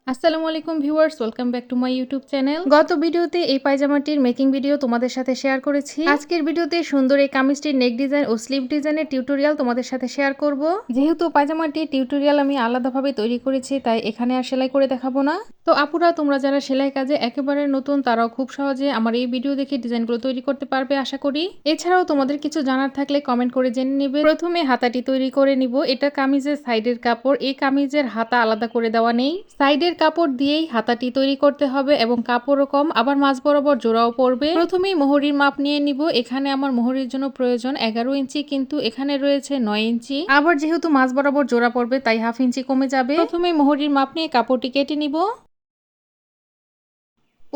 আসসালামু আলাইকুম viewers, welcome back to my YouTube channel. গত ভিডিওতে এই পায়জামাটির মেকিং ভিডিও তোমাদের সাথে শেয়ার করেছি। আজকের ভিডিওতে সুন্দর এই কামিজটির নেক ডিজাইন ও স্লিভ ডিজাইনের টিউটোরিয়াল তোমাদের সাথে শেয়ার করব। যেহেতু পায়জামাটির টিউটোরিয়াল আমি আলাদাভাবে তৈরি করেছি, তাই এখানে আর সেলাই করে দেখাবো না। তো আপুরা, তোমরা যারা সেলাই কাজে একেবারে নতুন, তারাও খুব সহজে আমার এই ভিডিও দেখে ডিজাইনগুলো তৈরি করতে পারবে আশা করি। এছাড়াও তোমাদের কিছু জানার থাকলে কমেন্ট করে জেনে নেবে। প্রথমে হাতাটি তৈরি করে নিব। এটা কামিজের সাইডের কাপড়। এই কামিজের হাতা আলাদা করে দেওয়া নেই, সাইডের কাপড় দিয়েই হাতাটি তৈরি করতে হবে এবং কাপড়ও কম, আবার মাঝ বরাবর জোড়াও পড়বে। প্রথমেই মোহরির মাপ নিয়ে নিব। এখানে আমার মোহরির জন্য প্রয়োজন 11 ইঞ্চি, কিন্তু এখানে রয়েছে 9 ইঞ্চি। আবার যেহেতু মাঝ বরাবর জোড়া পড়বে, তাই হাফ ইঞ্চি কমে যাবে। প্রথমেই মোহরির মাপ নিয়ে কাপড়টি কেটে নিব।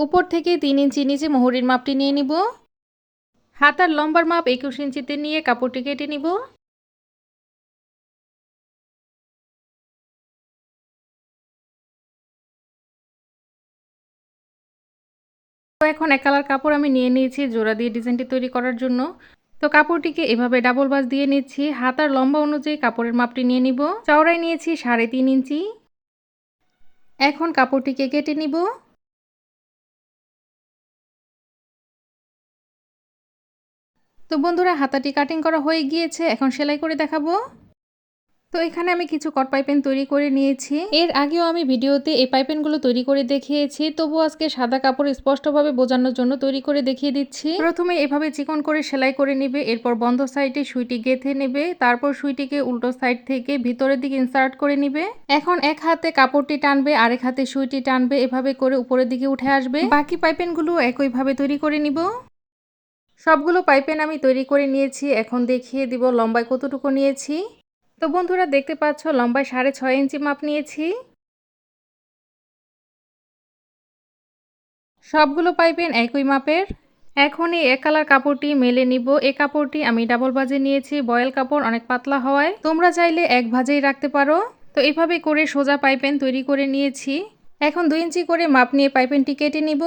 উপর থেকে 3 ইঞ্চি নিচে মোহরির মাপটি নিয়ে নিব। হাতার লম্বার মাপ 21 ইঞ্চিতে নিয়ে কাপড়টি কেটে নিব। তো এখন এক কালার কাপড় আমি নিয়ে নিয়েছি জোড়া দিয়ে ডিজাইনটি তৈরি করার জন্য। তো কাপড়টিকে এভাবে ডাবল ভাঁজ দিয়ে নিচ্ছি। হাতার লম্বা অনুযায়ী কাপড়ের মাপটি নিয়ে নিব। চওড়াই নিয়েছি 3.5 ইঞ্চি। এখন কাপড়টিকে কেটে নিব। তো বন্ধুরা, হাতাটি কাটিং করা হয়ে গিয়েছে, এখন সেলাই করে দেখাবো। তো এখানে আমি কিছু কট পাইপেন তৈরি করে নিয়েছি। এর আগেও আমি ভিডিওতে এই পাইপেনগুলো তৈরি করে দেখিয়েছি, তবু আজকে সাদা কাপড় স্পষ্টভাবে বোঝানোর জন্য তৈরি করে দেখিয়ে দিচ্ছি। প্রথমে এভাবে চিকন করে সেলাই করে নেবে, এরপর বন্ধ সাইডে সুইটি গেঁথে নেবে, তারপর সুইটিকে উল্টো সাইড থেকে ভিতরের দিকে ইনসার্ট করে নিবে। এখন এক হাতে কাপড়টি টানবে, আরেক হাতে সুইটি টানবে, এভাবে করে উপরের দিকে উঠে আসবে। বাকি পাইপেনগুলো একইভাবে তৈরি করে নিব। সবগুলো পাইপেন আমি তৈরি করে নিয়েছি। এখন দেখিয়ে দিব লম্বায় কতটুকু নিয়েছি। তো বন্ধুরা, দেখতে পাচ্ছ লম্বায় 6.5 ইঞ্চি মাপ নিয়েছি। সবগুলো পাইপেন একই মাপের। এখন এই এক কালার কাপড়টি মেলে নিব। এই কাপড়টি আমি ডাবল ভাঁজে নিয়েছি, বয়েল কাপড় অনেক পাতলা হওয়ায়। তোমরা চাইলে এক ভাঁজেই রাখতে পারো। তো এভাবে করে সোজা পাইপেন তৈরি করে নিয়েছি। এখন 2 ইঞ্চি করে মাপ নিয়ে পাইপেনটি কেটে নিব।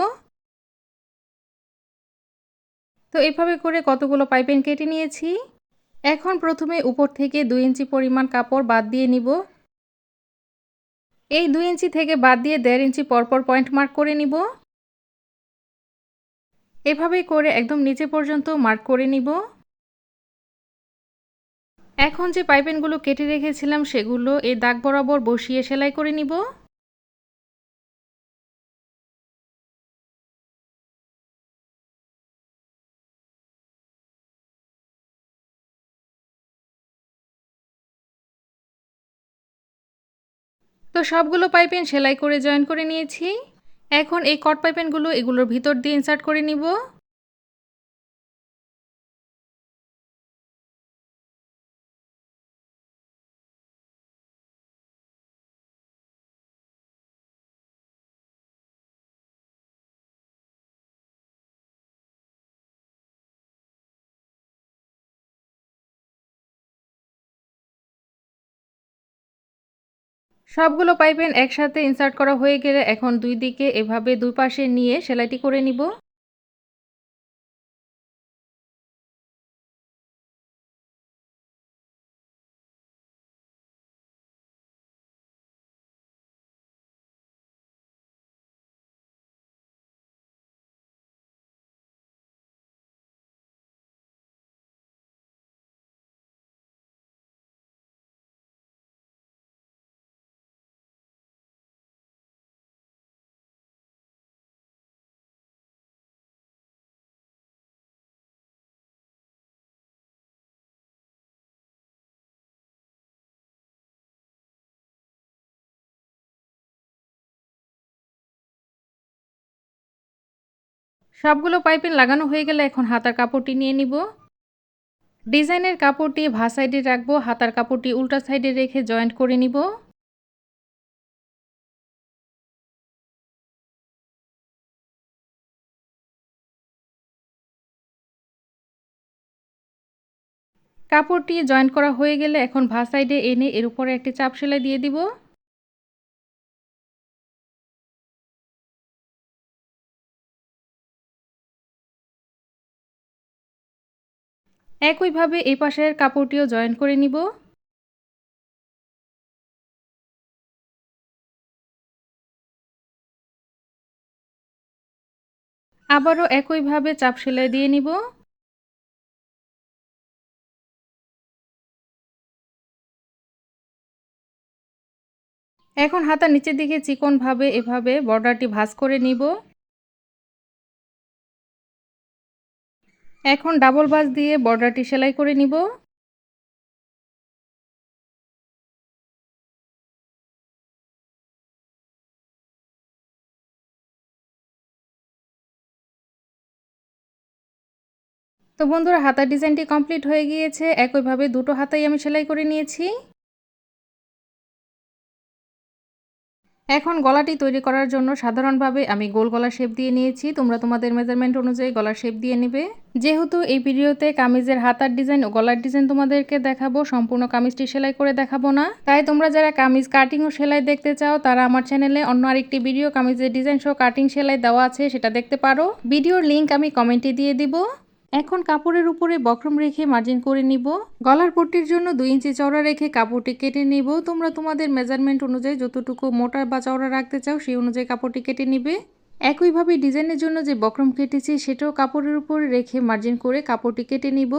তো এভাবে করে কতগুলো পাইপেন কেটে নিয়েছি। এখন প্রথমে উপর থেকে 2 ইঞ্চি পরিমাণ কাপড় বাদ দিয়ে নিব। এই 2 ইঞ্চি থেকে বাদ দিয়ে 1.5 ইঞ্চি পরপর পয়েন্ট মার্ক করে নিব। এভাবেই করে একদম নিচে পর্যন্ত মার্ক করে নিব। এখন যে পাইপেনগুলো কেটে রেখেছিলাম, সেগুলো এই দাগ বরাবর বসিয়ে সেলাই করে নিব। তো সবগুলো পাইপেন সেলাই করে জয়েন করে নিয়েছি। এখন এই কট পাইপেনগুলো এগুলোর ভিতর দিয়ে ইনসার্ট করে নিব। সবগুলো পাইপেন একসাথে ইনসার্ট করা হয়ে গেলে এখন দুই দিকে এভাবে দুই পাশে নিয়ে সেলাইটি করে নিব। সবগুলো পাইপেন লাগানো হয়ে গেলে এখন হাতার কাপড়টি নিয়ে নিব। ডিজাইনের কাপড়টি ভাঁজ সাইডে রাখবো, হাতার কাপড়টি উল্টা সাইডে রেখে জয়েন্ট করে নিব। কাপড়টি জয়েন্ট করা হয়ে গেলে এখন ভাঁজ সাইডে এনে এর উপরে একটি চাপ সেলাই দিয়ে দিব। একইভাবে এই পাশের কাপড়টিও জয়েন্ট করে নিব। আবারও একইভাবে চাপ সেলাই দিয়ে নিব। এখন হাতার নিচের দিকে চিকনভাবে এভাবে বর্ডারটি ভাঁজ করে নিব। এখন ডাবল ভাঁজ দিয়ে বর্ডারটি সেলাই করে নিব। তো বন্ধুরা, হাতার ডিজাইনটি কমপ্লিট হয়ে গিয়েছে। একইভাবে দুটো হাতাই আমি সেলাই করে নিয়েছি। এখন গলাটি তৈরি করার জন্য সাধারণভাবে আমি গোল গলার শেপ দিয়ে নিয়েছি। তোমরা তোমাদের মেজারমেন্ট অনুযায়ী গলার শেপ দিয়ে নেবে। যেহেতু এই ভিডিওতে কামিজের হাতার ডিজাইন ও গলার ডিজাইন তোমাদেরকে দেখাবো, সম্পূর্ণ কামিজটি সেলাই করে দেখাবো না। তাই তোমরা যারা কামিজ কাটিং ও সেলাই দেখতে চাও তারা আমার চ্যানেলে অন্য আরেকটি ভিডিও কামিজের ডিজাইন সহ কাটিং সেলাই দেওয়া আছে, সেটা দেখতে পারো। ভিডিওর লিংক আমি কমেন্টে দিয়ে দিব। এখন কাপড়ের উপরে বক্রম রেখে মার্জিন করে নিব। গলার পট্টির জন্য 2 ইঞ্চি চওড়া রেখে কাপড়টি কেটে নিব। তোমরা তোমাদের মেজারমেন্ট অনুযায়ী যতটুকু মোটা বা চওড়া রাখতে চাও সেই অনুযায়ী কাপড়টি কেটে নিবে। একইভাবে ডিজাইনের জন্য যে বক্রম কেটেছি সেটাও কাপড়ের উপরে রেখে মার্জিন করে কাপড়টি কেটে নিব।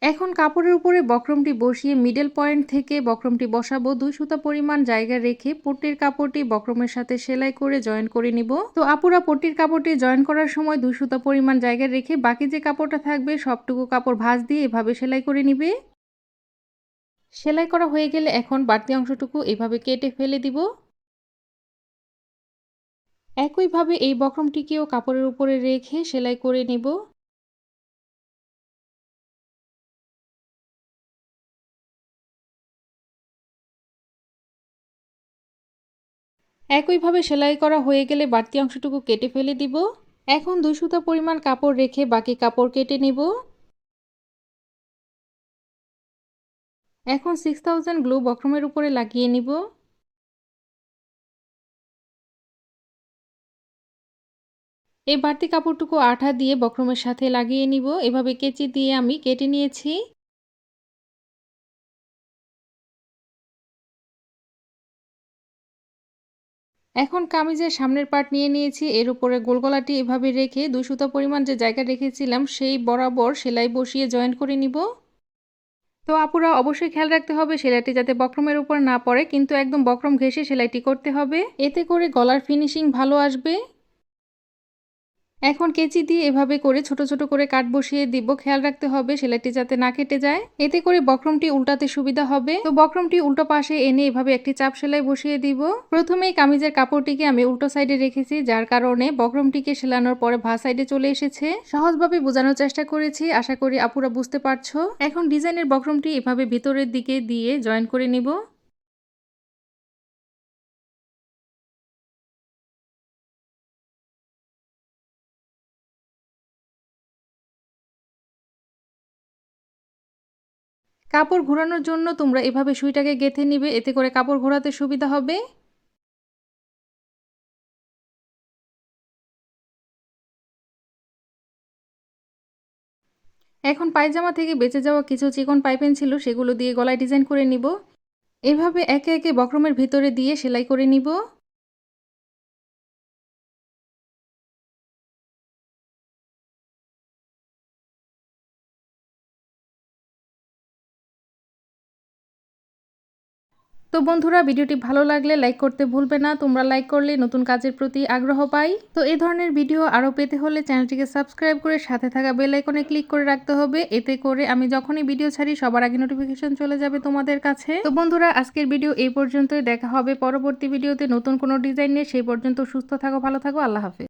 এখন কাপড়ের উপরে বক্রমটি বসিয়ে মিডল পয়েন্ট থেকে বক্রমটি বসাবো। 2 সুতা পরিমাণ জায়গা রেখে পট্টির কাপড়টি বক্রমের সাথে সেলাই করে জয়েন করে নিব। তো আপুরা পট্টির কাপড়টি জয়েন করার সময় 2 সুতা পরিমাণ জায়গা রেখে বাকি যে কাপড়টা থাকবে সবটুকু কাপড় ভাঁজ দিয়ে এভাবে সেলাই করে নিবে। সেলাই করা হয়ে গেলে এখন বাড়তি অংশটুকু এভাবে কেটে ফেলে দিব। একইভাবে এই বক্রমটিকেও কাপড়ের উপরে রেখে সেলাই করে নিব। একইভাবে সেলাই করা হয়ে গেলে বাড়তি অংশটুকু কেটে ফেলে দিব। এখন 2 সুতা পরিমাণ কাপড় রেখে বাকি কাপড় কেটে নিব। এখন 6000 গ্লু বক্রমের উপরে লাগিয়ে নিব। এই বাড়তি কাপড়টুকু আঠা দিয়ে বক্রমের সাথে লাগিয়ে নিব। এভাবে কেচি দিয়ে আমি কেটে নিয়েছি। এখন কামিজের সামনের পার্ট নিয়ে নিয়েছি। এর উপরে গোল গলাটি এভাবে রেখে 2 সুতা পরিমাণ যে জায়গা রেখেছিলাম সেই বরাবর সেলাই বসিয়ে জয়েন করে নিব। তো আপুরা অবশ্যই খেয়াল রাখতে হবে সেলাইটি যাতে বক্রমের উপর না পড়ে, কিন্তু একদম বক্রম ঘেঁষে সেলাইটি করতে হবে, এতে করে গলার ফিনিশিং ভালো আসবে। এখন কেচি দিয়ে এভাবে করে ছোট ছোট করে কাট বসিয়ে দিব। খেয়াল রাখতে হবে সেলাইটি যাতে না কেটে যায়, এতে করে বক্রমটি উল্টাতে সুবিধা হবে। তো বক্রমটি উল্টো পাশে এনে এভাবে একটি চাপ সেলাই বসিয়ে দিব। প্রথমেই কামিজের কাপড়টিকে আমি উল্টো সাইডে রেখেছি, যার কারণে বক্রমটিকে সেলানোর পরে ভা সাইডে চলে এসেছে। সহজভাবে বোঝানোর চেষ্টা করেছি, আশা করি আপুরা বুঝতে পারছো। এখন ডিজাইনের বক্রমটি এভাবে ভিতরের দিকে দিয়ে জয়েন করে নিব। কাপড় ঘোরানোর জন্য তোমরা এভাবে সুইটাকে গেঁথে নিবে, এতে করে কাপড় ঘোরাতে সুবিধা হবে। এখন পায়জামা থেকে বেঁচে যাওয়া কিছু চিকন পাইপিং ছিল, সেগুলো দিয়ে গলায় ডিজাইন করে নিব। এভাবে একে একে বক্রমের ভিতরে দিয়ে সেলাই করে নিব। তো বন্ধুরা, ভিডিওটি ভালো লাগলে লাইক করতে ভুলবে না। তোমরা লাইক করলে নতুন কাজের প্রতি আগ্রহ পাই। তো এই ধরনের ভিডিও আরও পেতে হলে চ্যানেলটিকে সাবস্ক্রাইব করে সাথে থাকা বেল আইকনে ক্লিক করে রাখতে হবে, এতে করে আমি যখনই ভিডিও ছাড়ি সবার আগে নোটিফিকেশন চলে যাবে তোমাদের কাছে। তো বন্ধুরা, আজকের ভিডিও এই পর্যন্তই। দেখা হবে পরবর্তী ভিডিওতে নতুন কোনো ডিজাইন নিয়ে। সেই পর্যন্ত সুস্থ থাকো, ভালো থাকো, আল্লাহ হাফেজ।